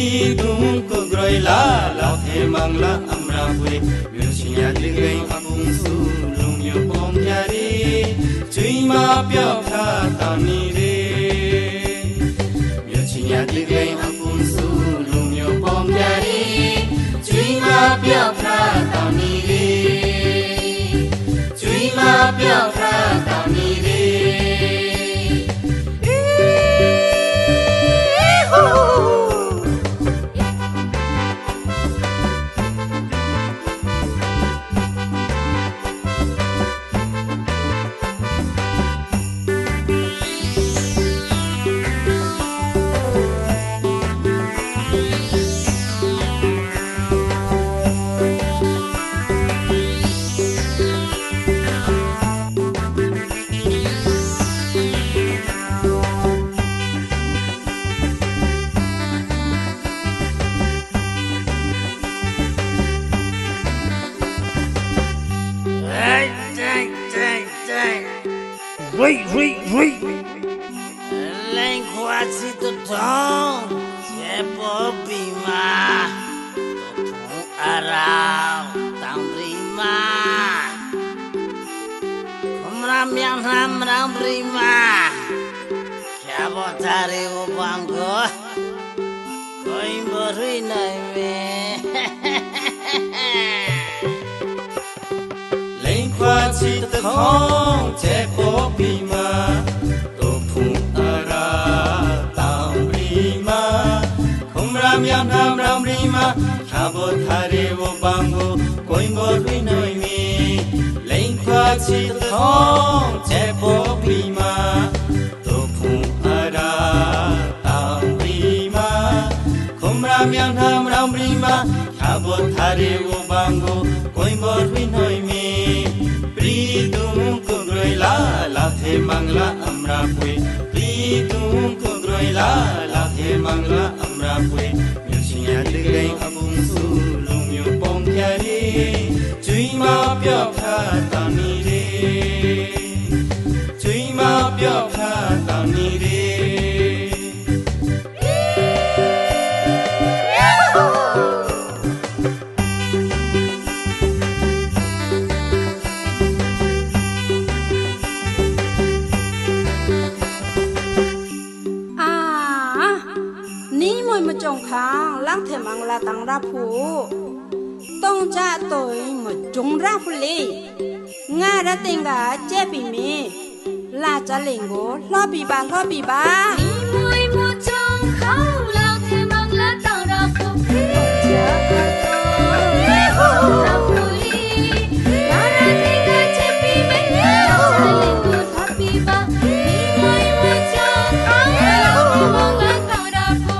Pridung kugroila la the mangla amra pwe Myosinya digai akung su lung yo pom yari Chui ma pyo pha ta ni re Myosinya digai akung su lung yo pom yari Chui ma pyo pha ta ni re Chui ma pyo pha ta ni re Wait. Lên khoa si tu thong, che po bima, tu thong arao, tang prima. Kumram yang ham prima, kya bo thari wo bangko, koi borui nai me. Lên khoa si tu thong, che po bima. Miam ham ram rima, chabo thare wo bango, koi mo rui noi mi. Lein kwa chi thong, che po prima, to phung ara tam rima. Khumra miam ham ram rima, chabo thare wo bango, koi mo rui noi mi. Pridung kugroi la the mangla amra pwe. Pridung kugroi la the mangla amra pwe. Myosinya digai akung su lung yo pom yari Chui ma pyo pha ta ni re Chui ma pyo pha ta ni re Trông khang lăng thể mang là tăng ra phụ tông cha tôi mà trúng ra phụ lý nga ra tên gà chế bị mì là cha lệnh gỗ lo bị bà mùi mùa trông khang lăng thể mang là tăng ra phụ ra phụ lý nga ra tên gà chế bị mì là cha lệnh gỗ lo bị bà mùi mùa trông khang lăng thể mang là tăng ra phụ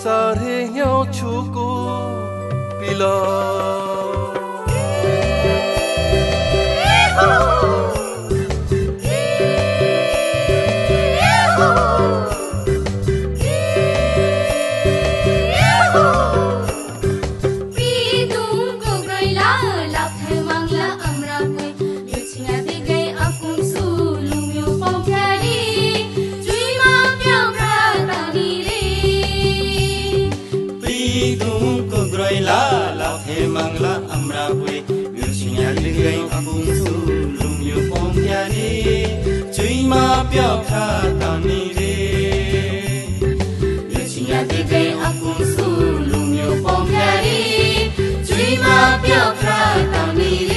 Sari nhau chuku pilo mangla amra pwe Myosinya digai akung su lung yo pom yari Chui ma ပြောက်ခါတောင်းနေလေလူချင်းရတဲ့တဲ့အကူစုလူမျိုးပေါင်းကြရီကျွေးမပြောက်ခါတောင်းနေလေ